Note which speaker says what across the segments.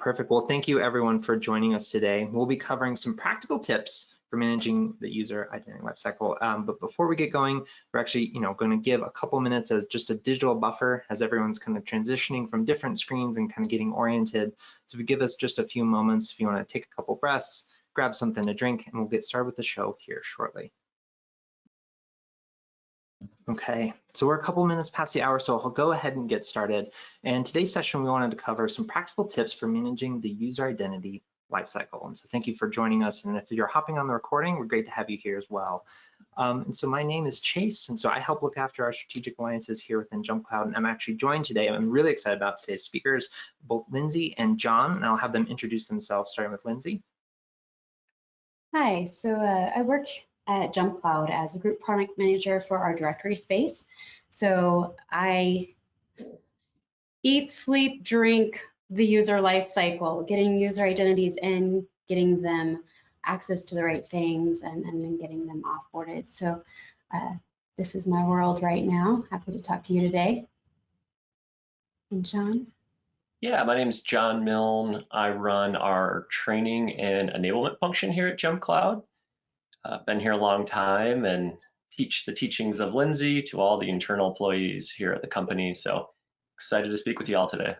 Speaker 1: Perfect. Well, thank you everyone for joining us today. We'll be covering some practical tips for managing the user identity lifecycle. But before we get going, we're actually, going to give a couple minutes as just a digital buffer as everyone's kind of transitioning from different screens and kind of getting oriented. So if you give us just a few moments, if you want to take a couple breaths, grab something to drink, and we'll get started with the show here shortly. Okay, so we're a couple minutes past the hour, so I'll go ahead and get started. And today's session, we wanted to cover some practical tips for managing the user identity lifecycle. And so thank you for joining us. And if you're hopping on the recording, we're great to have you here as well. And so my name is Chase, and so I help look after our strategic alliances here within JumpCloud. And I'm actually joined today, I'm really excited about today's speakers, both Lindsay and John, and I'll have them introduce themselves, starting with Lindsay.
Speaker 2: Hi, so I work at JumpCloud as a group product manager for our directory space. So I eat, sleep, drink the user life cycle, getting user identities in, getting them access to the right things, and then getting them offboarded. So this is my world right now. Happy to talk to you today. And John?
Speaker 3: Yeah, my name is John Milne. I run our training and enablement function here at JumpCloud. I've been here a long time and teach the teachings of Lindsay to all the internal employees here at the company. So excited to speak with you all today.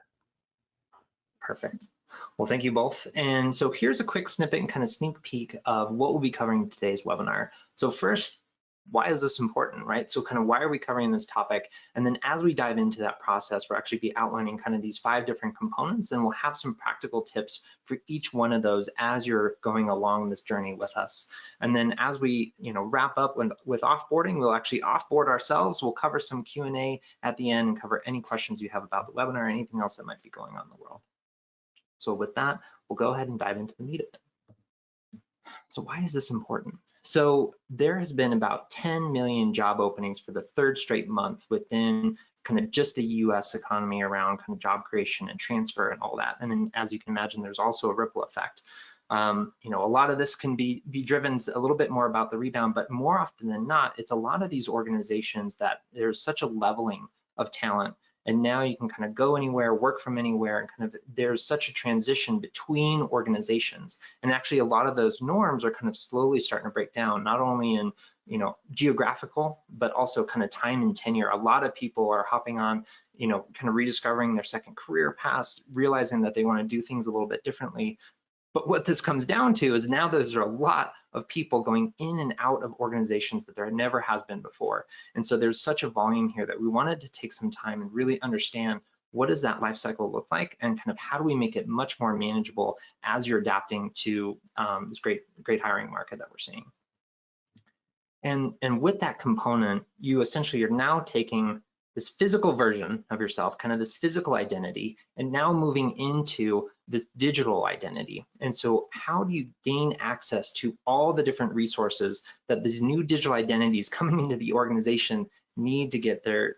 Speaker 1: Perfect. Well, thank you both. And so here's a quick snippet and kind of sneak peek of what we'll be covering in today's webinar. So first, why is this important, right? So kind of why are we covering this topic? And then as we dive into that process, we'll actually be outlining kind of these 5 different components, and we'll have some practical tips for each one of those as you're going along this journey with us. And then as we wrap up with offboarding, we'll actually offboard ourselves. We'll cover some Q&A at the end and cover any questions you have about the webinar or anything else that might be going on in the world. So with that, we'll go ahead and dive into the meat of it. So why is this important? So there has been about 10 million job openings for the 3rd straight month within kind of just the US economy around kind of job creation and transfer and all that. And then as you can imagine, there's also a ripple effect. A lot of this can be driven a little bit more about the rebound, but more often than not, it's a lot of these organizations that there's such a leveling of talent. And now you can kind of go anywhere, work from anywhere, and kind of there's such a transition between organizations. And actually a lot of those norms are kind of slowly starting to break down, not only in geographical, but also kind of time and tenure. A lot of people are hopping on, kind of rediscovering their second career paths, realizing that they want to do things a little bit differently. But what this comes down to is now there's a lot of people going in and out of organizations that there never has been before. And so there's such a volume here that we wanted to take some time and really understand what does that life cycle look like, and kind of how do we make it much more manageable as you're adapting to this great hiring market that we're seeing. And with that component, you essentially are now taking this physical version of yourself, kind of this physical identity, and now moving into this digital identity. And so how do you gain access to all the different resources that these new digital identities coming into the organization need to get their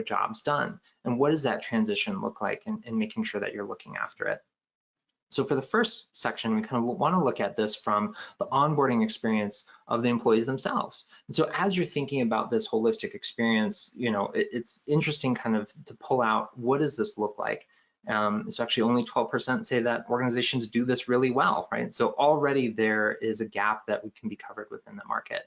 Speaker 1: jobs done? And what does that transition look like, and making sure that you're looking after it? So for the first section, we kind of want to look at this from the onboarding experience of the employees themselves. And so as you're thinking about this holistic experience, it's interesting kind of to pull out, what does this look like? So actually only 12% say that organizations do this really well, right? So already there is a gap that can be covered within the market.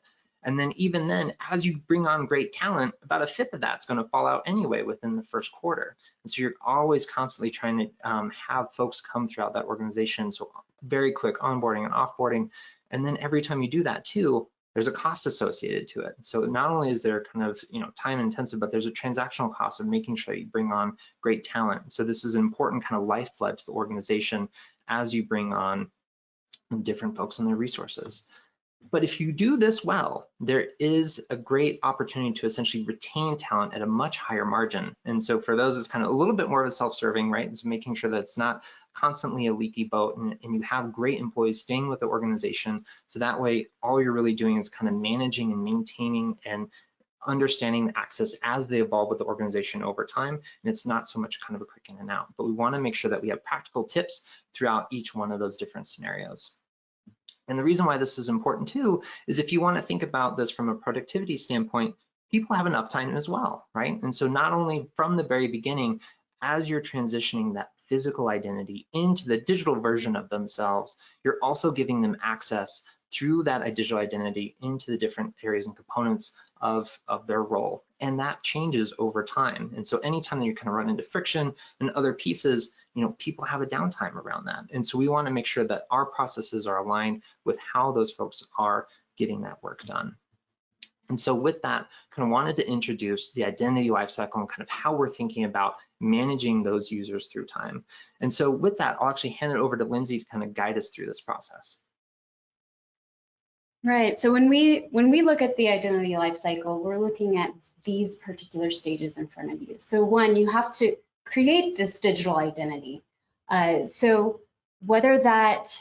Speaker 1: And then even then, as you bring on great talent, about 1/5 of that's going to fall out anyway within the first quarter. And so you're always constantly trying to have folks come throughout that organization. So very quick onboarding and offboarding. And then every time you do that too, there's a cost associated to it. So not only is there kind of time intensive, but there's a transactional cost of making sure you bring on great talent. So this is an important kind of lifeblood to the organization as you bring on different folks and their resources. But if you do this well, there is a great opportunity to essentially retain talent at a much higher margin. And so for those, it's kind of a little bit more of a self-serving, right? It's making sure that it's not constantly a leaky boat, and you have great employees staying with the organization. So that way, all you're really doing is kind of managing and maintaining and understanding the access as they evolve with the organization over time. And it's not so much kind of a quick in and out, but we want to make sure that we have practical tips throughout each one of those different scenarios. And the reason why this is important too is if you want to think about this from a productivity standpoint, people have an uptime as well, right? And so not only from the very beginning, as you're transitioning that physical identity into the digital version of themselves, you're also giving them access through that digital identity into the different areas and components of their role. And that changes over time. And so anytime that you kind of run into friction and other pieces, people have a downtime around that. And so we want to make sure that our processes are aligned with how those folks are getting that work done. And so with that, kind of wanted to introduce the identity lifecycle and kind of how we're thinking about managing those users through time. And so with that, I'll actually hand it over to Lindsay to kind of guide us through this process.
Speaker 2: Right, so when we look at the identity lifecycle, we're looking at these particular stages in front of you. So one, you have to create this digital identity. So whether that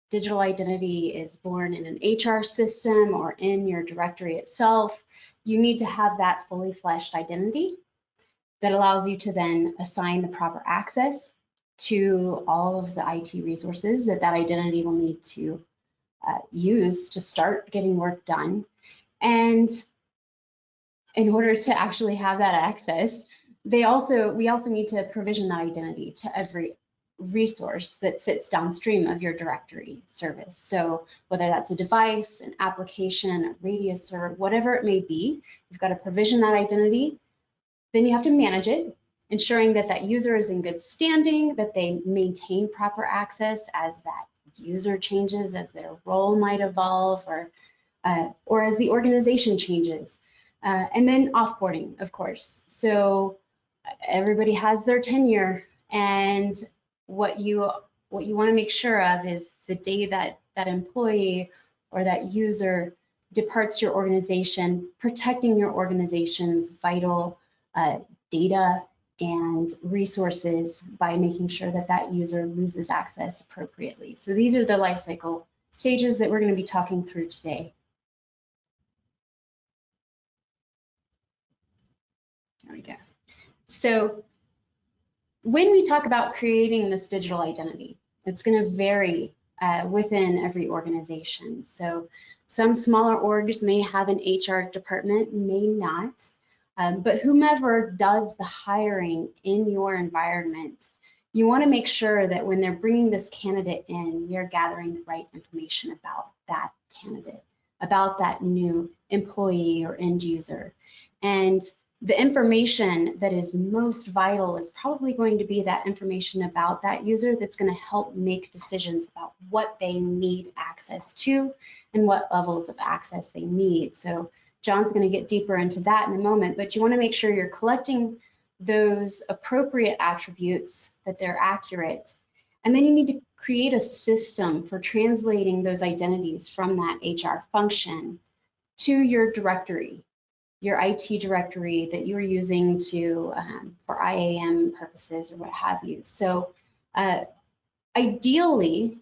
Speaker 2: digital identity is born in an HR system or in your directory itself, you need to have that fully fleshed identity that allows you to then assign the proper access to all of the IT resources that identity will need to use to start getting work done. And in order to actually have that access, we also need to provision that identity to every resource that sits downstream of your directory service. So whether that's a device, an application, a radius server, whatever it may be, you've got to provision that identity. Then you have to manage it, ensuring that user is in good standing, that they maintain proper access as that user changes, as their role might evolve, or as the organization changes. And then offboarding, of course. So everybody has their tenure, and what you want to make sure of is the day that employee or that user departs your organization, protecting your organization's vital data and resources by making sure that user loses access appropriately. So these are the lifecycle stages that we're going to be talking through today. There we go. So when we talk about creating this digital identity, it's going to vary within every organization. So some smaller orgs may have an HR department, may not. But whomever does the hiring in your environment, you want to make sure that when they're bringing this candidate in, you're gathering the right information about that candidate, about that new employee or end user. And the information that is most vital is probably going to be that information about that user that's going to help make decisions about what they need access to and what levels of access they need. So John's going to get deeper into that in a moment, but you want to make sure you're collecting those appropriate attributes, that they're accurate. And then you need to create a system for translating those identities from that HR function to your directory, your IT directory that you're using to for IAM purposes or what have you. So ideally,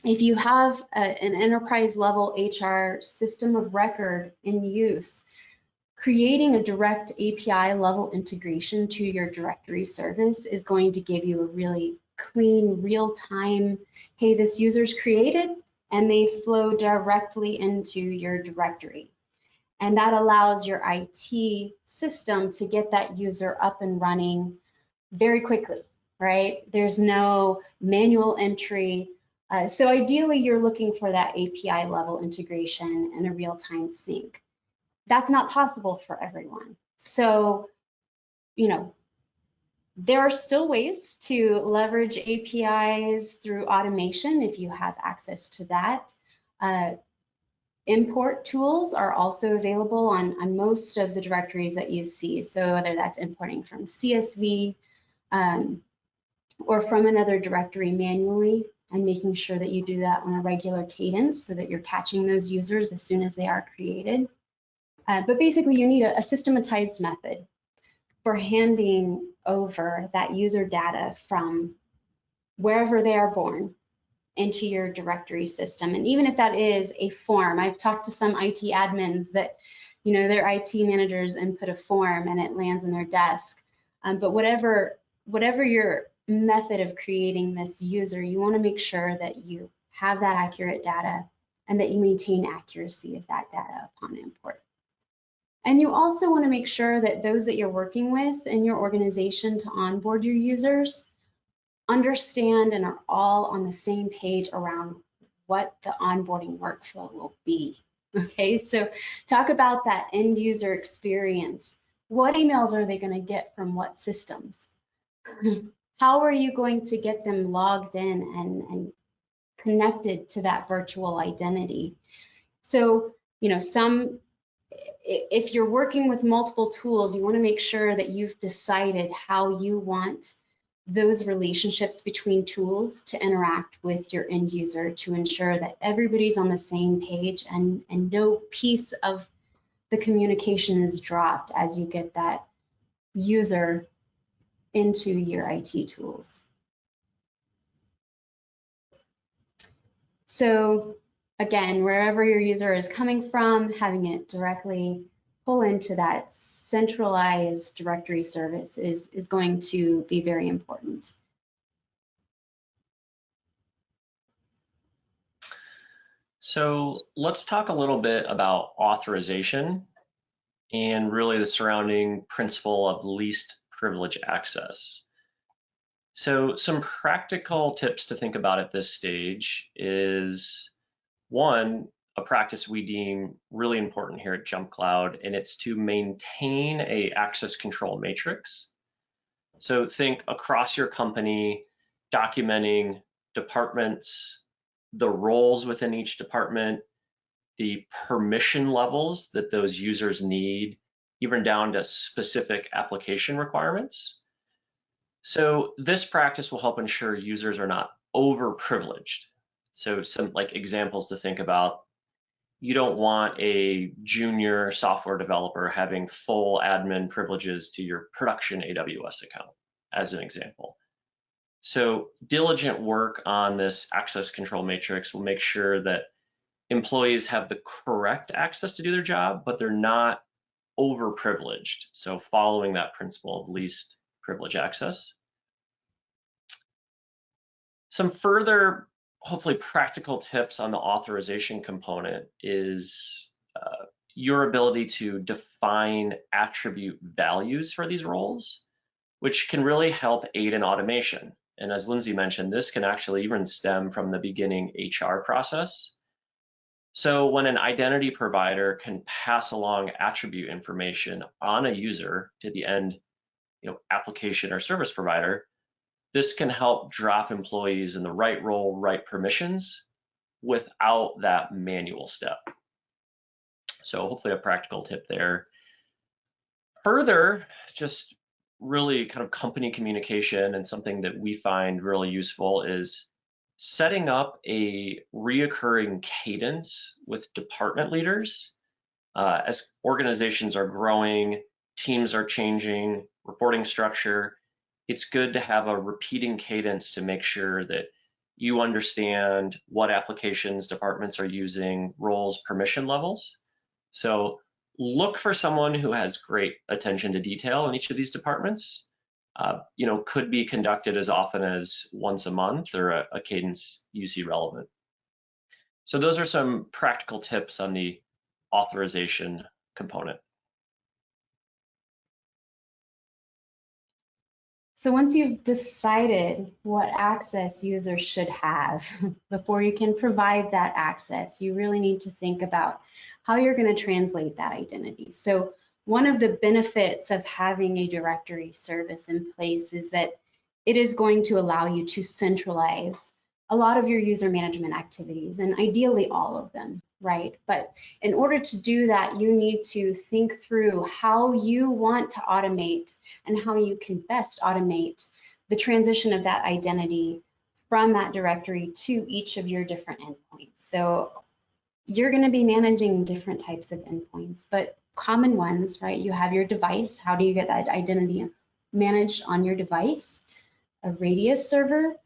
Speaker 2: if you have an enterprise level HR system of record in use, creating a direct API level integration to your directory service is going to give you a really clean, real-time, hey, this user's created, and they flow directly into your directory. And that allows your IT system to get that user up and running very quickly, right? There's no manual entry. So ideally, you're looking for that API level integration and a real-time sync. That's not possible for everyone. So, there are still ways to leverage APIs through automation if you have access to that. Import tools are also available on most of the directories that you see. So whether that's importing from CSV or from another directory manually, and making sure that you do that on a regular cadence so that you're catching those users as soon as they are created. But basically, you need a systematized method for handing over that user data from wherever they are born into your directory system. And even if that is a form, I've talked to some IT admins that, their IT managers input a form and it lands on their desk. But whatever your method of creating this user, you want to make sure that you have that accurate data and that you maintain accuracy of that data upon import. And you also want to make sure that those that you're working with in your organization to onboard your users understand and are all on the same page around what the onboarding workflow will be. Okay, so talk about that end user experience. What emails are they going to get from what systems? How are you going to get them logged in and connected to that virtual identity? So, you know, if you're working with multiple tools, you want to make sure that you've decided how you want those relationships between tools to interact with your end user to ensure that everybody's on the same page and no piece of the communication is dropped as you get that user into your IT tools. So again, wherever your user is coming from, having it directly pull into that centralized directory service is going to be very important.
Speaker 3: So let's talk a little bit about authorization and really the surrounding principle of least privilege access. So some practical tips to think about at this stage is, one, a practice we deem really important here at JumpCloud, and it's to maintain a access control matrix. So think across your company, documenting departments, the roles within each department, the permission levels that those users need, even down to specific application requirements. So this practice will help ensure users are not overprivileged. So some like examples to think about: you don't want a junior software developer having full admin privileges to your production AWS account, as an example. So diligent work on this access control matrix will make sure that employees have the correct access to do their job, but they're not overprivileged. So following that principle of least privilege access. Some further, hopefully practical tips on the authorization component is your ability to define attribute values for these roles, which can really help aid in automation. And as Lindsay mentioned, this can actually even stem from the beginning HR process. So when an identity provider can pass along attribute information on a user to the end, application or service provider, this can help drop employees in the right role, right permissions without that manual step. So hopefully a practical tip there. Further, just really kind of company communication, and something that we find really useful is setting up a reoccurring cadence with department leaders. As organizations are growing, teams are changing, reporting structure, it's good to have a repeating cadence to make sure that you understand what applications departments are using, roles, permission levels. So look for someone who has great attention to detail in each of these departments. Could be conducted as often as once a month, or a cadence you see relevant. So those are some practical tips on the authorization component.
Speaker 2: So once you've decided what access users should have, before you can provide that access, you really need to think about how you're going to translate that identity. So one of the benefits of having a directory service in place is that it is going to allow you to centralize a lot of your user management activities, and ideally all of them, right? But in order to do that, you need to think through how you want to automate and how you can best automate the transition of that identity from that directory to each of your different endpoints. So you're going to be managing different types of endpoints, but common ones, right? You have your device. How do you get that identity managed on your device? A Radius server.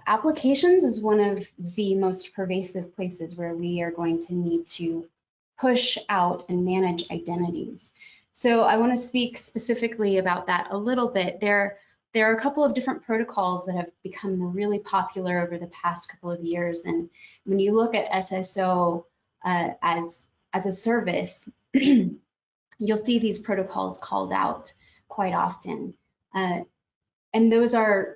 Speaker 2: Applications is one of the most pervasive places where we are going to need to push out and manage identities. So I want to speak specifically about that a little bit. There are a couple of different protocols that have become really popular over the past couple of years. And when you look at SSO as a service, you'll see these protocols called out quite often. And those are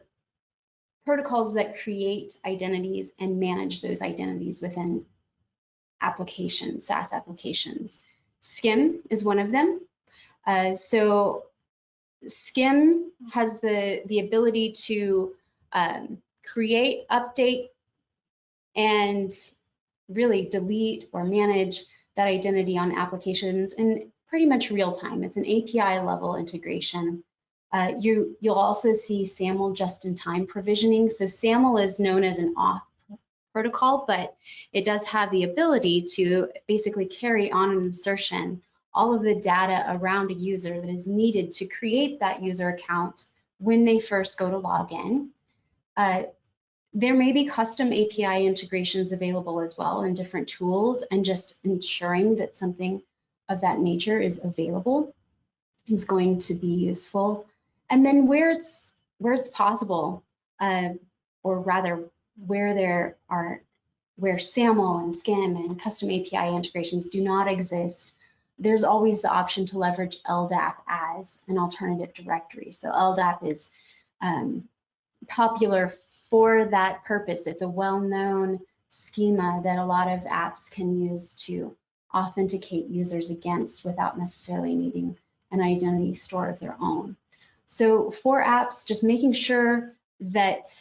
Speaker 2: protocols that create identities and manage those identities within applications, SaaS applications. Skim is one of them. So Skim has the ability to create, update, and really delete or manage that identity on applications in pretty much real time. It's an API level integration. You'll also see SAML just-in-time provisioning. So SAML is known as an auth protocol, but it does have the ability to basically carry on an insertion all of the data around a user that is needed to create that user account when they first go to log in. There may be custom API integrations available as well in different tools, and just ensuring that something of that nature is available is going to be useful. And then where it's possible, or rather where SAML and Skim and custom API integrations do not exist, there's always the option to leverage LDAP as an alternative directory. So LDAP is popular for that purpose. It's a well-known schema that a lot of apps can use to authenticate users against without necessarily needing an identity store of their own. So for apps, just making sure that,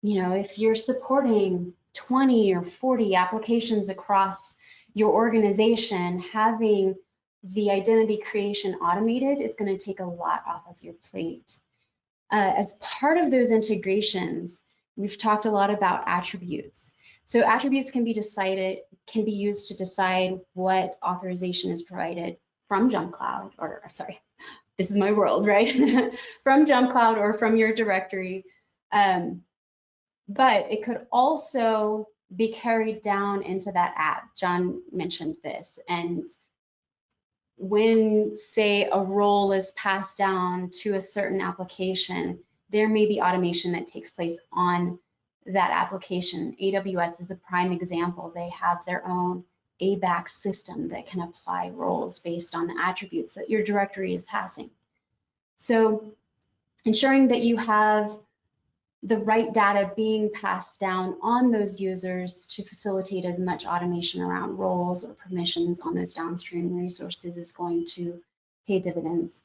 Speaker 2: you know, if you're supporting 20 or 40 applications across your organization, having the identity creation automated is going to take a lot off of your plate. As part of those integrations, we've talked a lot about attributes. So attributes can be used to decide what authorization is provided from JumpCloud, or sorry, this is my world, right? From JumpCloud or from your directory. But it could also be carried down into that app. John mentioned this. And when, say, a role is passed down to a certain application, there may be automation that takes place on that application. AWS is a prime example. They have their own ABAC system that can apply roles based on the attributes that your directory is passing. So ensuring that you have the right data being passed down on those users to facilitate as much automation around roles or permissions on those downstream resources is going to pay dividends.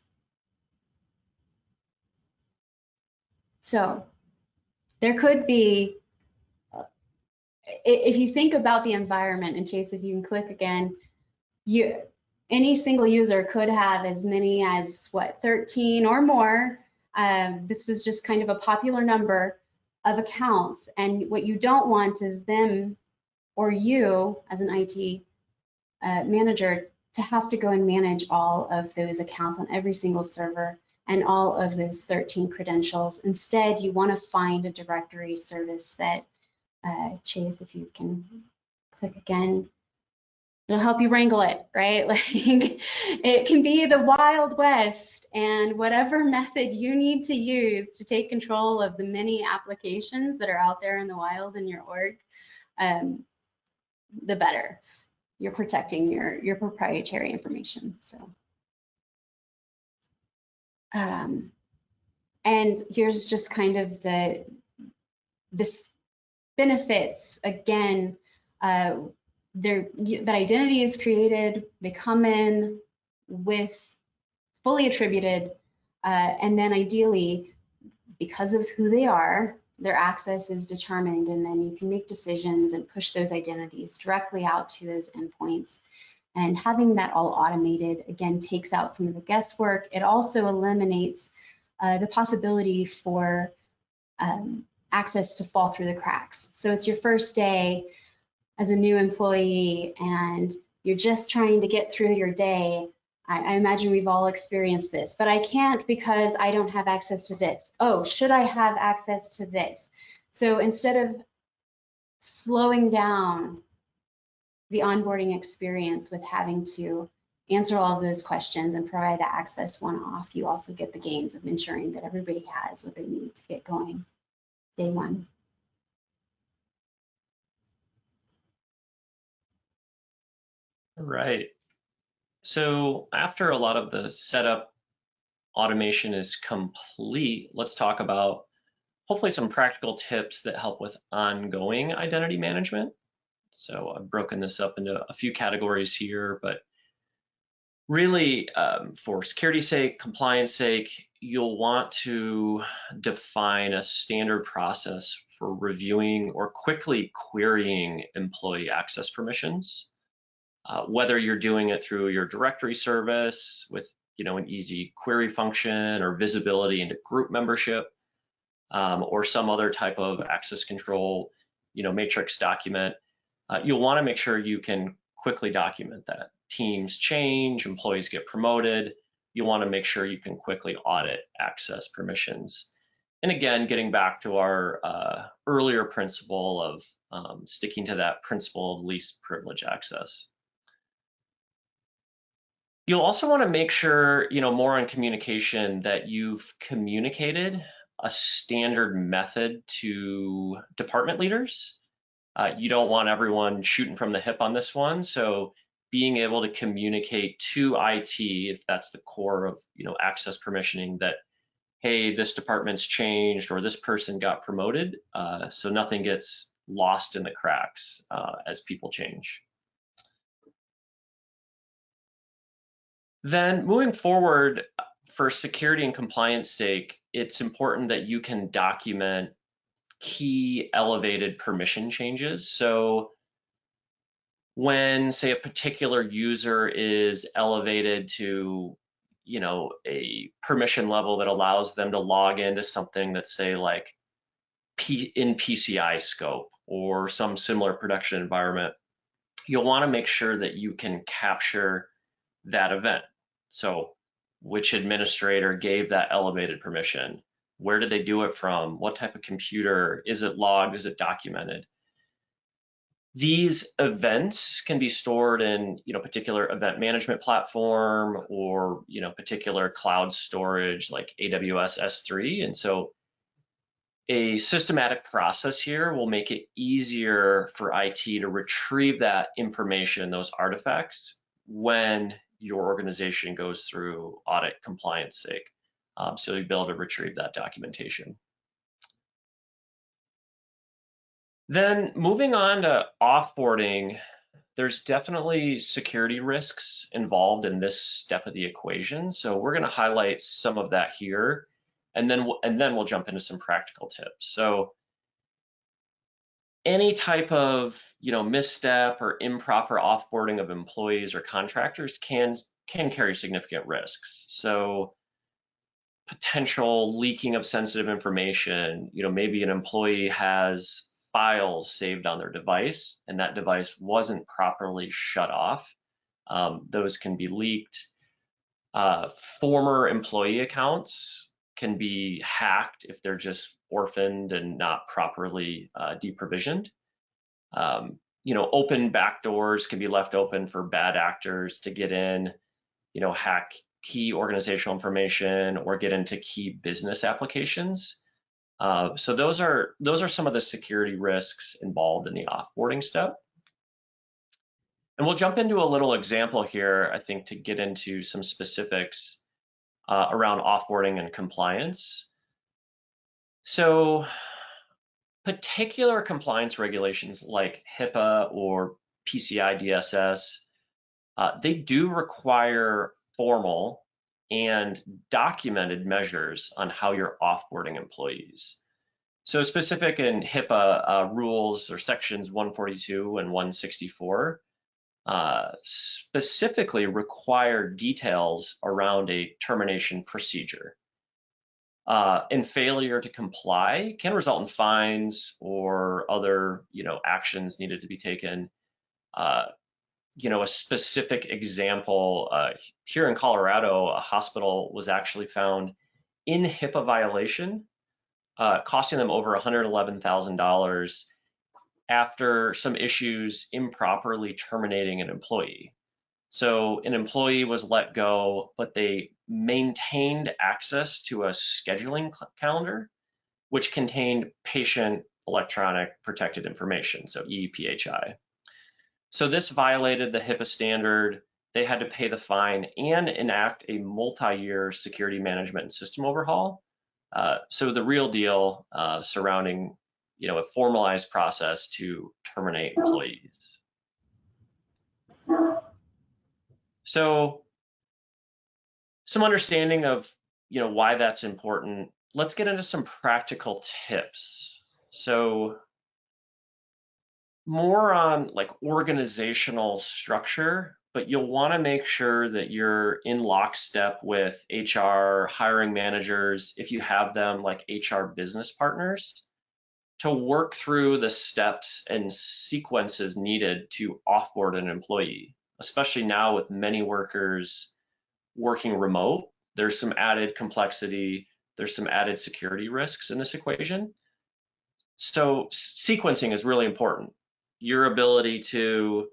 Speaker 2: So there could be, if you think about the environment, and Chase, if you can click again, any single user could have as many as, what, 13 or more. This was just kind of a popular number of accounts, and what you don't want is them or you as an IT manager to have to go and manage all of those accounts on every single server and all of those 13 credentials. Instead, you want to find a directory service that, Chase, if you can click again, it'll help you wrangle it, right? Like, it can be the Wild West, and whatever method you need to use to take control of the many applications that are out there in the wild in your org, the better. You're protecting your proprietary information. So, and here's just kind of this benefits again. That identity is created, they come in with fully attributed, and then ideally, because of who they are, their access is determined, and then you can make decisions and push those identities directly out to those endpoints. And having that all automated, again, takes out some of the guesswork. It also eliminates the possibility for access to fall through the cracks. So it's your first day as a new employee and you're just trying to get through your day. I imagine we've all experienced this, but I can't because I don't have access to this. Oh, should I have access to this? So instead of slowing down the onboarding experience with having to answer all of those questions and provide the access one-off, you also get the gains of ensuring that everybody has what they need to get going day one.
Speaker 3: Right. So after a lot of the setup automation is complete, let's talk about hopefully some practical tips that help with ongoing identity management. So I've broken this up into a few categories here, but really, for security's sake, compliance sake, you'll want to define a standard process for reviewing or quickly querying employee access permissions. Whether you're doing it through your directory service with an easy query function or visibility into group membership, or some other type of access control matrix document, you'll want to make sure you can quickly document that. Teams change, employees get promoted. You want to make sure you can quickly audit access permissions. And again, getting back to our earlier principle of sticking to that principle of least privilege access. You'll also want to make sure, more on communication, that you've communicated a standard method to department leaders. You don't want everyone shooting from the hip on this one. So being able to communicate to IT, if that's the core of access permissioning, that, hey, this department's changed or this person got promoted, so nothing gets lost in the cracks as people change. Then moving forward, for security and compliance sake, it's important that you can document key elevated permission changes. So when, say, a particular user is elevated to a permission level that allows them to log into something that's, say, like in PCI scope or some similar production environment, you'll want to make sure that you can capture that event. So which administrator gave that elevated permission? Where did they do it from? What type of computer? Is it logged? Is it documented? These events can be stored in particular event management platform or particular cloud storage like AWS S3. And so a systematic process here will make it easier for IT to retrieve that information, those artifacts, when your organization goes through audit compliance sake. So you'll be able to retrieve that documentation. Then moving on to offboarding, there's definitely security risks involved in this step of the equation. So we're going to highlight some of that here, and then we'll jump into some practical tips. So any type of misstep or improper offboarding of employees or contractors can carry significant risks. So potential leaking of sensitive information, maybe an employee has files saved on their device and that device wasn't properly shut off. Those can be leaked. Former employee accounts can be hacked if they're just orphaned and not properly deprovisioned. Open backdoors can be left open for bad actors to get in, hack key organizational information or get into key business applications. So those are some of the security risks involved in the offboarding step. And we'll jump into a little example here, I think, to get into some specifics around offboarding and compliance. So particular compliance regulations like HIPAA or PCI DSS, they do require formal and documented measures on how you're offboarding employees. So specific in HIPAA rules or sections 142 and 164 specifically require details around a termination procedure. And failure to comply can result in fines or other actions needed to be taken. A specific example, here in Colorado, a hospital was actually found in HIPAA violation, costing them over $111,000 after some issues improperly terminating an employee. So an employee was let go, but they maintained access to a scheduling calendar, which contained patient electronic protected information, so EPHI. So this violated the HIPAA standard. They had to pay the fine and enact a multi-year security management and system overhaul, So the real deal surrounding, a formalized process to terminate employees. So some understanding of, why that's important. Let's get into some practical tips. So more on like organizational structure, but you'll want to make sure that you're in lockstep with HR, hiring managers, if you have them, like HR business partners, to work through the steps and sequences needed to offboard an employee, especially now with many workers working remote. There's some added complexity, there's some added security risks in this equation. So sequencing is really important. Your ability to,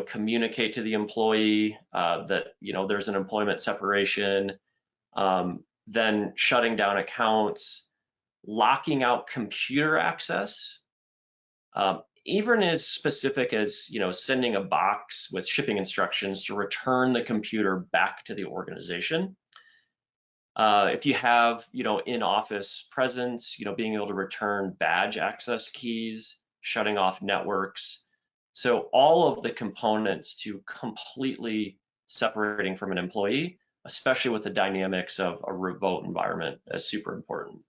Speaker 3: communicate to the employee that, there's an employment separation, then shutting down accounts, locking out computer access, even as specific as, sending a box with shipping instructions to return the computer back to the organization. If you have, in-office presence, being able to return badge access keys, shutting off networks. So all of the components to completely separating from an employee, especially with the dynamics of a remote environment, is super important.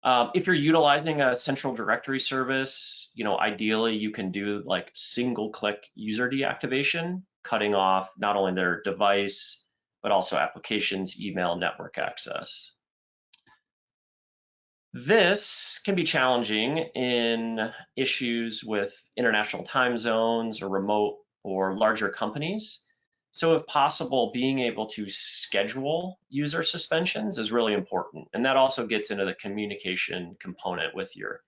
Speaker 3: If you're utilizing a central directory service, ideally you can do like single-click user deactivation, cutting off not only their device, but also applications, email, network access. This can be challenging in issues with international time zones or remote or larger companies. So if possible, being able to schedule user suspensions is really important. And that also gets into the communication component with your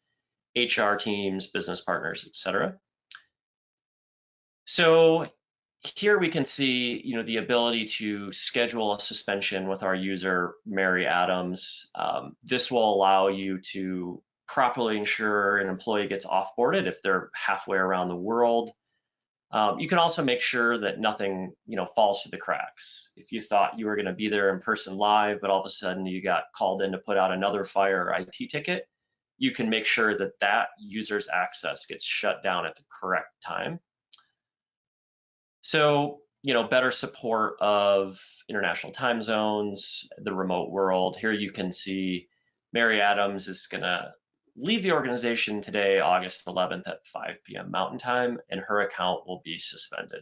Speaker 3: HR teams, business partners, et cetera. So here we can see, the ability to schedule a suspension with our user, Mary Adams. This will allow you to properly ensure an employee gets offboarded if they're halfway around the world. You can also make sure that nothing, falls through the cracks. If you thought you were going to be there in person live, but all of a sudden you got called in to put out another fire or IT ticket, you can make sure that that user's access gets shut down at the correct time. So, better support of international time zones, the remote world. Here you can see Mary Adams is going to leave the organization today, August 11th at 5 p.m. Mountain Time, and her account will be suspended.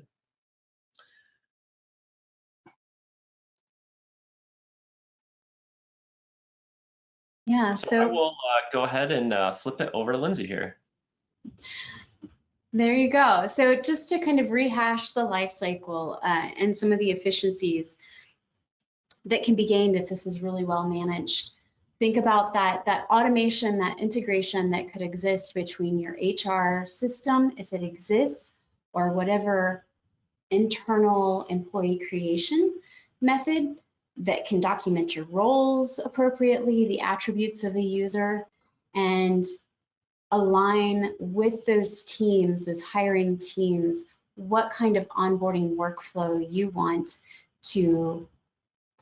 Speaker 2: Yeah,
Speaker 3: so I will go ahead and flip it over to Lindsay here.
Speaker 2: There you go. So just to kind of rehash the life cycle and some of the efficiencies that can be gained if this is really well managed. Think about that automation, that integration that could exist between your HR system, if it exists, or whatever internal employee creation method that can document your roles appropriately, the attributes of a user, and align with those teams, those hiring teams, what kind of onboarding workflow you want to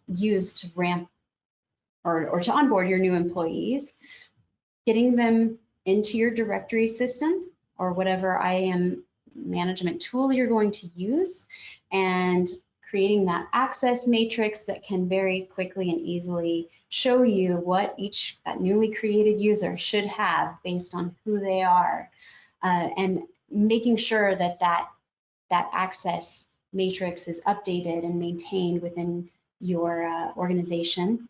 Speaker 2: use to ramp or to onboard your new employees, getting them into your directory system or whatever IAM management tool you're going to use, and creating that access matrix that can very quickly and easily show you what that newly created user should have based on who they are, and making sure that that access matrix is updated and maintained within your organization.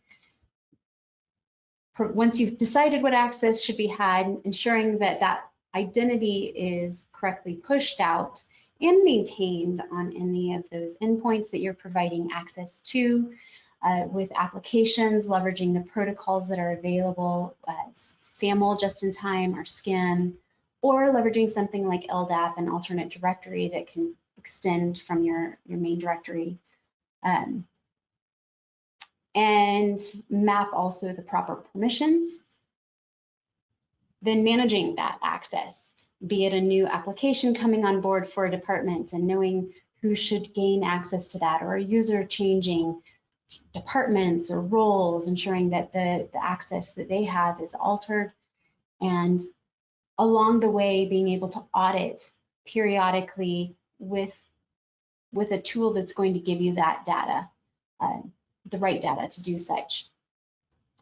Speaker 2: Once you've decided what access should be had, ensuring that that identity is correctly pushed out and maintained on any of those endpoints that you're providing access to, with applications, leveraging the protocols that are available, SAML just-in-time or SCIM, or leveraging something like LDAP, an alternate directory that can extend from your main directory. And map also the proper permissions. Then managing that access, be it a new application coming on board for a department and knowing who should gain access to that, or a user changing, departments or roles, ensuring that the access that they have is altered, and along the way being able to audit periodically with a tool that's going to give you that data, the right data to do such.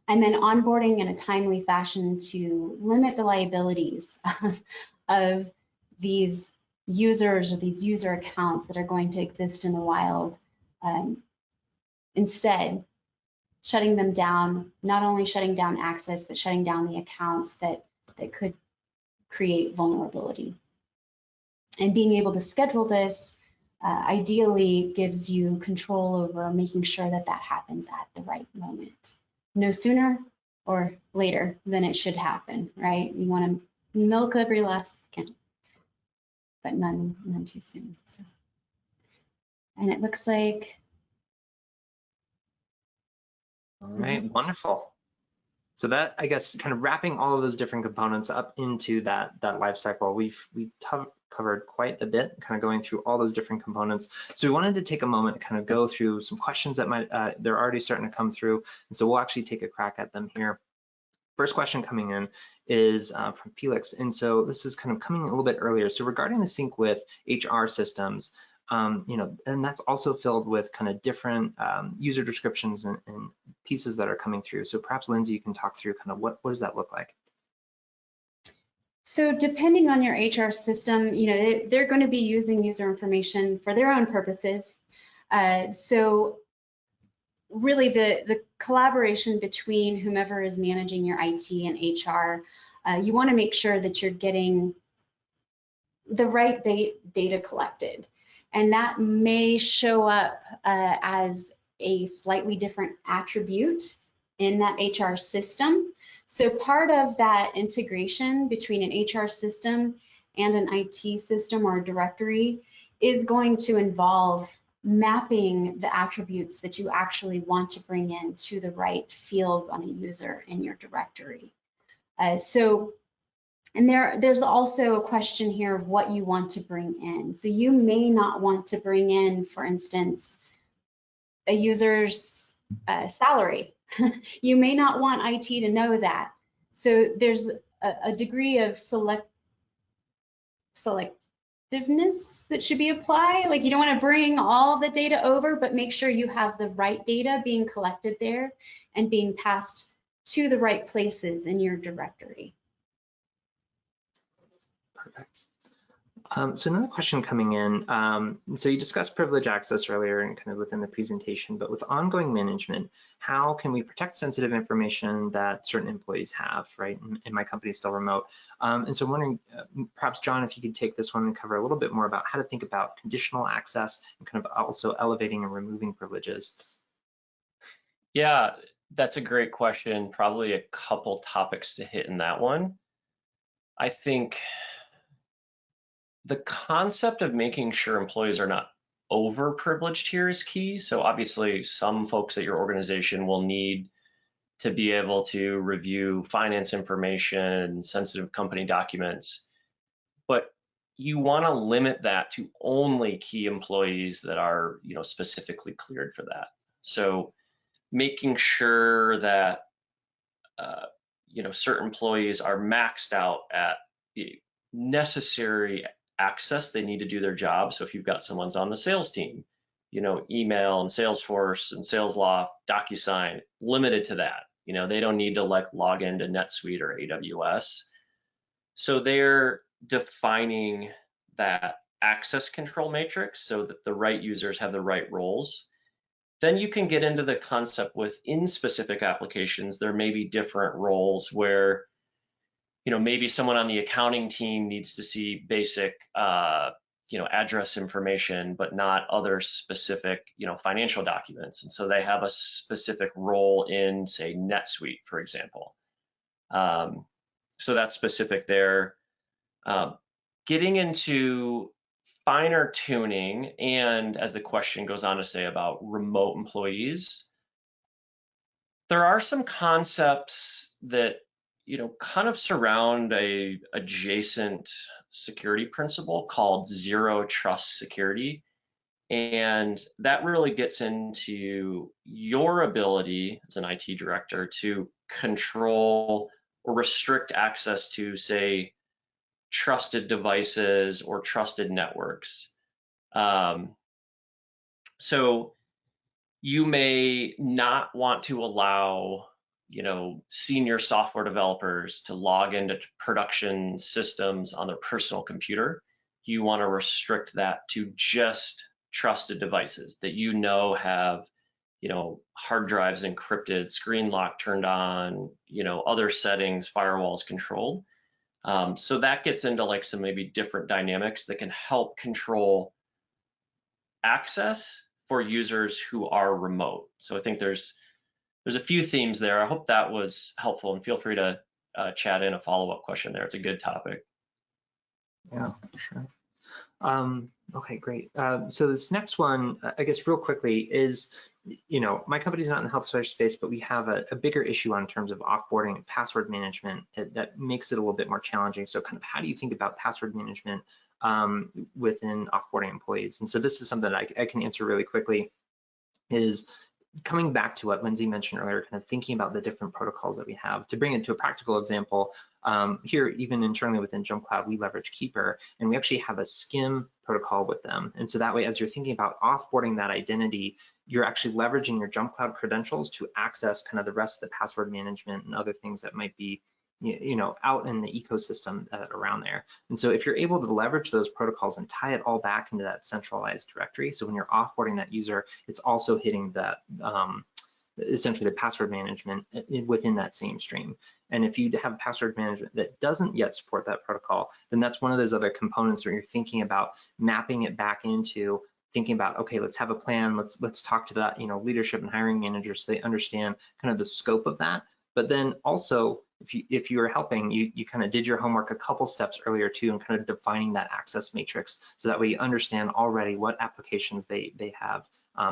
Speaker 2: And then onboarding in a timely fashion to limit the liabilities of these users or these user accounts that are going to exist in the wild. Instead, shutting them down, not only shutting down access, but shutting down the accounts that could create vulnerability. And being able to schedule this ideally gives you control over making sure that that happens at the right moment. No sooner or later than it should happen, right? You want to milk every last second, but none too soon. So, and it looks like.
Speaker 1: All right, wonderful. So that, I guess, kind of wrapping all of those different components up into that life cycle, we've covered quite a bit, kind of going through all those different components. So we wanted to take a moment to kind of go through some questions that might, they're already starting to come through. And so we'll actually take a crack at them here. First question coming in is from Felix. And so this is kind of coming a little bit earlier. So regarding the sync with HR systems, and that's also filled with kind of different user descriptions and pieces that are coming through. So perhaps Lindsay, you can talk through kind of what does that look like?
Speaker 2: So depending on your HR system, they're going to be using user information for their own purposes. So really the collaboration between whomever is managing your IT and HR, you want to make sure that you're getting the right data collected. And that may show up as a slightly different attribute in that HR system. So part of that integration between an HR system and an IT system or a directory is going to involve mapping the attributes that you actually want to bring in to the right fields on a user in your directory. And there's also a question here of what you want to bring in. So you may not want to bring in, for instance, a user's salary. You may not want IT to know that. So there's a degree of selectiveness that should be applied. Like, you don't want to bring all the data over, but make sure you have the right data being collected there and being passed to the right places in your directory.
Speaker 1: Perfect. So another question coming in. So you discussed privilege access earlier and kind of within the presentation, but with ongoing management, how can we protect sensitive information that certain employees have, right? And my company is still remote. And so I'm wondering, perhaps John, if you could take this one and cover a little bit more about how to think about conditional access and kind of also elevating and removing privileges.
Speaker 3: Yeah, that's a great question. Probably a couple topics to hit in that one. I think the concept of making sure employees are not overprivileged here is key. So obviously some folks at your organization will need to be able to review finance information, sensitive company documents, but you want to limit that to only key employees that are, specifically cleared for that. So making sure that certain employees are maxed out at the necessary access they need to do their job. So if you've got someone's on the sales team, email and Salesforce and SalesLoft, DocuSign, limited to that. They don't need to log into NetSuite or AWS. So they're defining that access control matrix so that the right users have the right roles. Then you can get into the concept within specific applications. There may be different roles where, maybe someone on the accounting team needs to see basic, address information, but not other specific, financial documents. And so they have a specific role in, say, NetSuite, for example. So that's specific there. Getting into finer tuning, and as the question goes on to say about remote employees, there are some concepts that kind of surround a adjacent security principle called zero trust security. And that really gets into your ability as an IT director to control or restrict access to, say, trusted devices or trusted networks. So you may not want to allow, senior software developers to log into production systems on their personal computer. You want to restrict that to just trusted devices that have, hard drives encrypted, screen lock turned on, other settings, firewalls controlled. So that gets into like some maybe different dynamics that can help control access for users who are remote. So I think there's a few themes there. I hope that was helpful, and feel free to chat in a follow-up question there. It's a good topic.
Speaker 1: Yeah, sure. Okay, great. So this next one, I guess real quickly is, my company's not in the health space, but we have a bigger issue on terms of offboarding and password management that makes it a little bit more challenging. So kind of how do you think about password management within offboarding employees? And so this is something that I can answer really quickly, is coming back to what Lindsay mentioned earlier, kind of thinking about the different protocols that we have. To bring it to a practical example, here, even internally within JumpCloud, we leverage Keeper, and we actually have a skim protocol with them. And so that way, as you're thinking about offboarding that identity, you're actually leveraging your JumpCloud credentials to access kind of the rest of the password management and other things that might be out in the ecosystem around there. And so if you're able to leverage those protocols and tie it all back into that centralized directory, so when you're offboarding that user, it's also hitting that essentially the password management within that same stream. And if you have password management that doesn't yet support that protocol, then that's one of those other components where you're thinking about mapping it back into thinking about, okay, let's have a plan, let's talk to that leadership and hiring managers so they understand kind of the scope of that. But then also, if you were helping, you kind of did your homework a couple steps earlier too, and kind of defining that access matrix, so that way you understand already what applications they have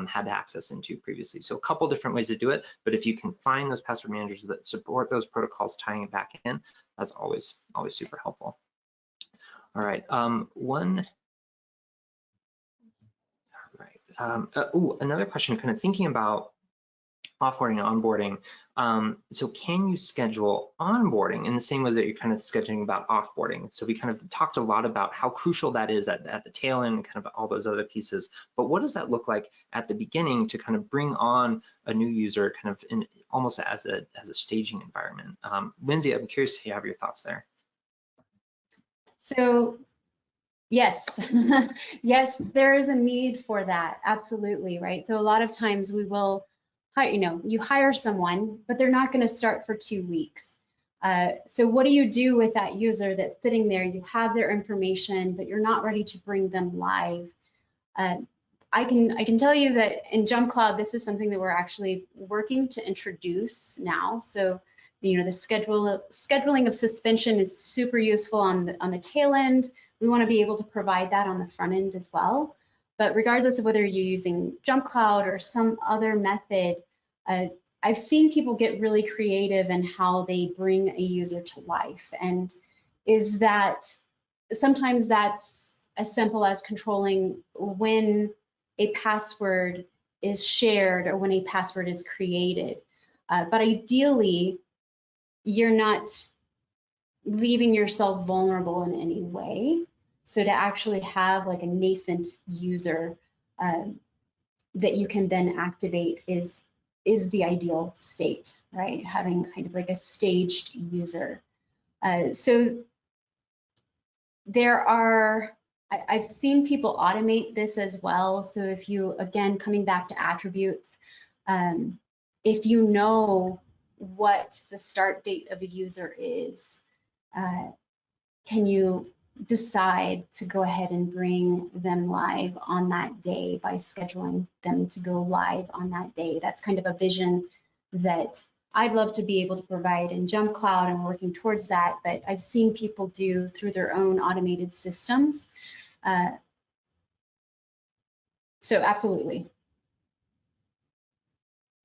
Speaker 1: had access into previously. So a couple different ways to do it, but if you can find those password managers that support those protocols, tying it back in, that's always super helpful. All right, another question, kind of thinking about offboarding and onboarding. So can you schedule onboarding in the same way that you're kind of scheduling about offboarding? So we kind of talked a lot about how crucial that is at the tail end, kind of all those other pieces. But what does that look like at the beginning to kind of bring on a new user kind of in almost as a staging environment? Lindsay, I'm curious to have your thoughts there.
Speaker 2: So yes, yes, there is a need for that. Absolutely, right? So a lot of times we will you hire someone, but they're not going to start for 2 weeks. So what do you do with that user that's sitting there? You have their information, but you're not ready to bring them live. I can tell you that in JumpCloud, this is something that we're actually working to introduce now. So the scheduling of suspension is super useful on the tail end. We want to be able to provide that on the front end as well. But regardless of whether you're using JumpCloud or some other method, I've seen people get really creative in how they bring a user to life. And is that sometimes that's as simple as controlling when a password is shared or when a password is created. But ideally, you're not leaving yourself vulnerable in any way. So to actually have like a nascent user that you can then activate is the ideal state, right? Having kind of like a staged user. So there are, I've seen people automate this as well. So if you, again, coming back to attributes, if you know what the start date of a user is, can you decide to go ahead and bring them live on that day by scheduling them to go live on that day? That's kind of a vision that I'd love to be able to provide in JumpCloud, and working towards that, but I've seen people do through their own automated systems. So absolutely.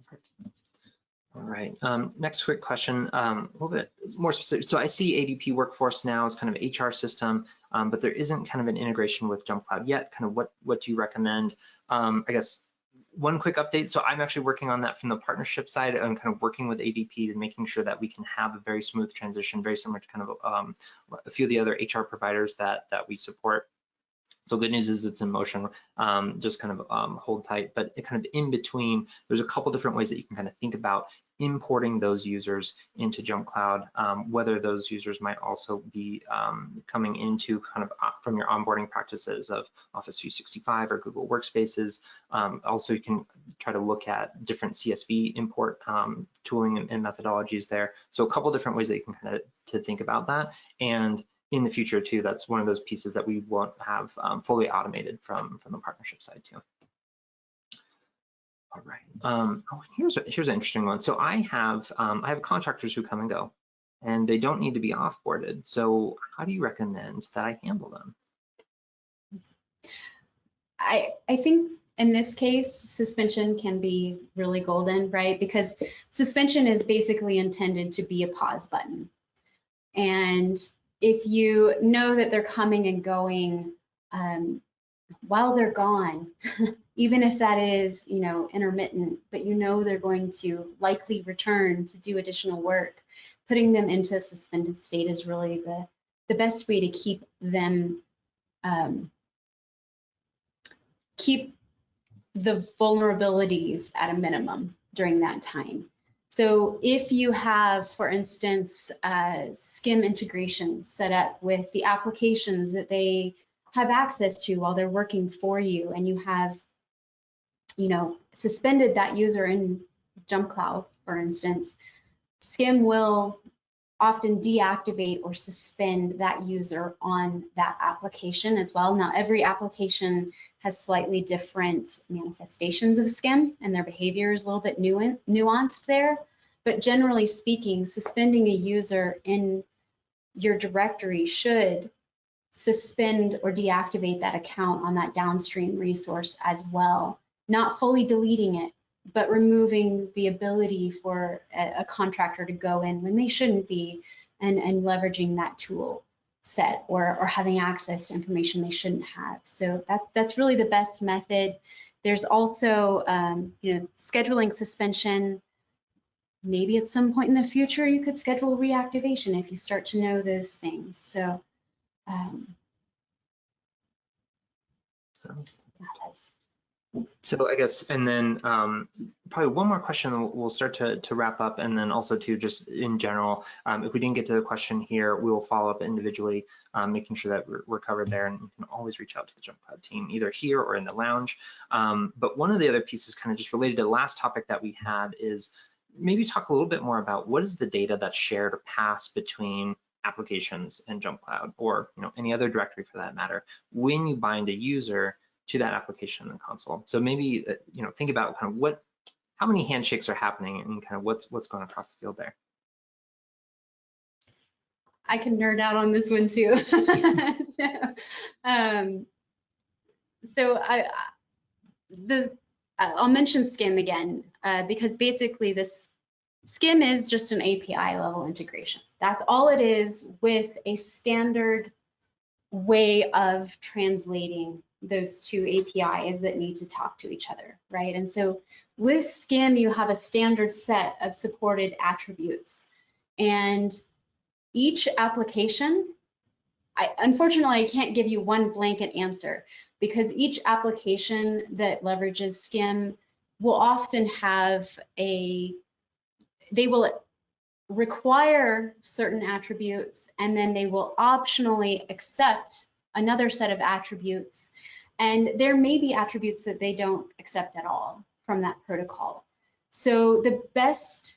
Speaker 1: Perfect. All right, next quick question, a little bit more specific. So I see ADP Workforce now as kind of HR system, but there isn't kind of an integration with JumpCloud yet. Kind of what do you recommend? I guess one quick update. So I'm actually working on that from the partnership side and kind of working with ADP and making sure that we can have a very smooth transition, very similar to kind of a few of the other HR providers that we support. So good news is it's in motion, just kind of hold tight, but it kind of in between, there's a couple different ways that you can kind of think about importing those users into JumpCloud, whether those users might also be coming into kind of from your onboarding practices of Office 365 or Google Workspaces. Also, you can try to look at different CSV import tooling and methodologies there. So a couple different ways that you can kind of to think about that. And in the future too, that's one of those pieces that we won't have fully automated from the partnership side too. All right. Here's an interesting one. So I have contractors who come and go, and they don't need to be offboarded. So how do you recommend that I handle them?
Speaker 2: I think in this case, suspension can be really golden, right? Because suspension is basically intended to be a pause button. And if you know that they're coming and going while they're gone, even if that is, you know, intermittent, but you know they're going to likely return to do additional work, putting them into a suspended state is really the best way to keep them, keep the vulnerabilities at a minimum during that time. So if you have, for instance, SCIM integration set up with the applications that they have access to while they're working for you, and you have, you know, suspended that user in JumpCloud, for instance, SCIM will often deactivate or suspend that user on that application as well. Now, every application has slightly different manifestations of SCIM, and their behavior is a little bit nuanced there. But generally speaking, suspending a user in your directory should suspend or deactivate that account on that downstream resource as well. Not fully deleting it, but removing the ability for a contractor to go in when they shouldn't be, and leveraging that tool set or having access to information they shouldn't have. So that's really the best method. There's also you know, scheduling suspension. Maybe at some point in the future you could schedule reactivation if you start to know those things. So that's.
Speaker 1: So I guess, and then probably one more question, and we'll start to wrap up, and then also to just in general, if we didn't get to the question here, we will follow up individually, making sure that we're covered there, and you can always reach out to the JumpCloud team, either here or in the lounge. But one of the other pieces kind of just related to the last topic that we had is maybe talk a little bit more about what is the data that's shared or passed between applications and JumpCloud, or you know, any other directory for that matter, when you bind a user to that application in the console. So maybe you know, think about kind of how many handshakes are happening and kind of what's going across the field there.
Speaker 2: I can nerd out on this one too. I'll mention SCIM again because basically this SCIM is just an API level integration. That's all it is, with a standard way of translating those two APIs that need to talk to each other, right? And so with SCIM, you have a standard set of supported attributes, and each application, unfortunately, I can't give you one blanket answer, because each application that leverages SCIM will often have they will require certain attributes, and then they will optionally accept another set of attributes. And there may be attributes that they don't accept at all from that protocol. So the best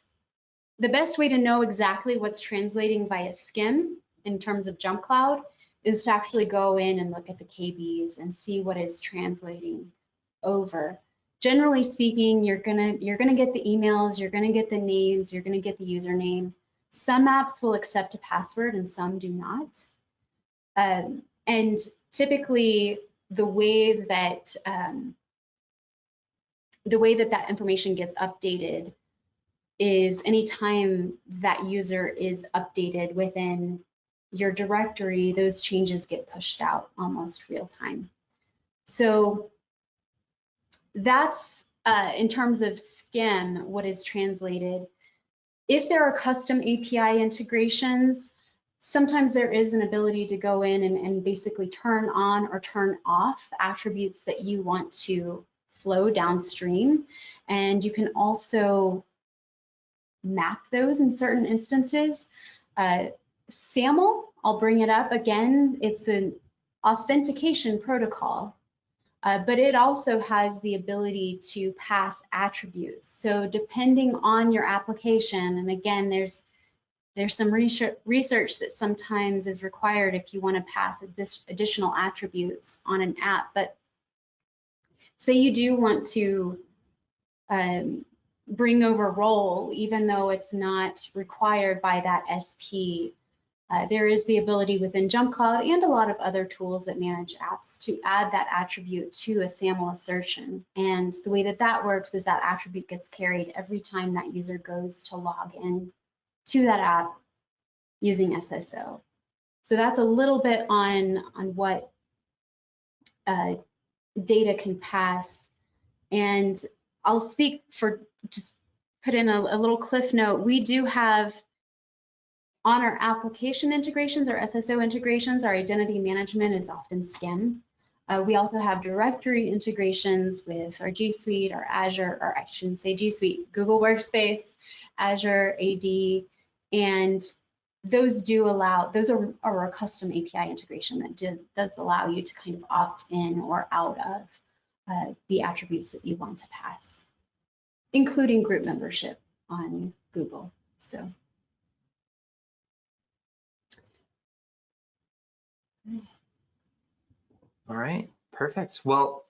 Speaker 2: way to know exactly what's translating via SCIM in terms of JumpCloud is to actually go in and look at the KBs and see what is translating over. Generally speaking, you're gonna get the emails, you're gonna get the names, you're gonna get the username. Some apps will accept a password and some do not. And typically, the way that that information gets updated is anytime that user is updated within your directory, those changes get pushed out almost real time. So that's in terms of SCIM, what is translated. If there are custom API integrations, sometimes there is an ability to go in and basically turn on or turn off attributes that you want to flow downstream. And you can also map those in certain instances. SAML, I'll bring it up again, it's an authentication protocol. But it also has the ability to pass attributes. So depending on your application, and again, there's some research that sometimes is required if you want to pass additional attributes on an app. But say you do want to bring over role, even though it's not required by that SP, there is the ability within JumpCloud and a lot of other tools that manage apps to add that attribute to a SAML assertion. And the way that that works is that attribute gets carried every time that user goes to log in to that app using SSO. So that's a little bit on what data can pass. And I'll speak for, just put in a little cliff note. We do have on our application integrations, our SSO integrations, our identity management is often SCIM. We also have directory integrations with our G Suite, our Azure, or I shouldn't say G Suite, Google Workspace, Azure AD, and those do allow, those are a custom API integration that does allow you to kind of opt in or out of the attributes that you want to pass, including group membership on Google. So.
Speaker 1: All right, perfect. Well,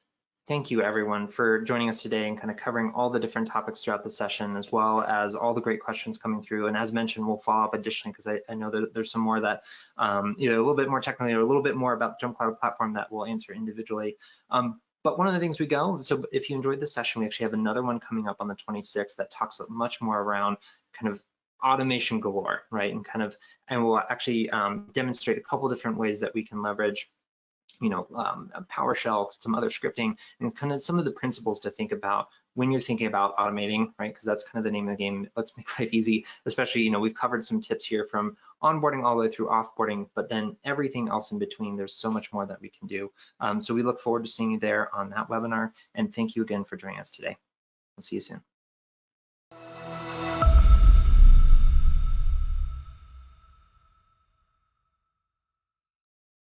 Speaker 1: thank you everyone for joining us today and kind of covering all the different topics throughout the session, as well as all the great questions coming through. And as mentioned, we'll follow up additionally because I know that there's some more that either a little bit more technically or a little bit more about the JumpCloud platform that we'll answer individually. But one of the things we go, so if you enjoyed this session, we actually have another one coming up on the 26th that talks much more around kind of automation galore, right? And we'll actually demonstrate a couple different ways that we can leverage PowerShell, some other scripting, and kind of some of the principles to think about when you're thinking about automating, right? Because that's kind of the name of the game. Let's make life easy, especially, we've covered some tips here from onboarding all the way through offboarding, but then everything else in between, there's so much more that we can do. So we look forward to seeing you there on that webinar. And thank you again for joining us today. We'll see you soon.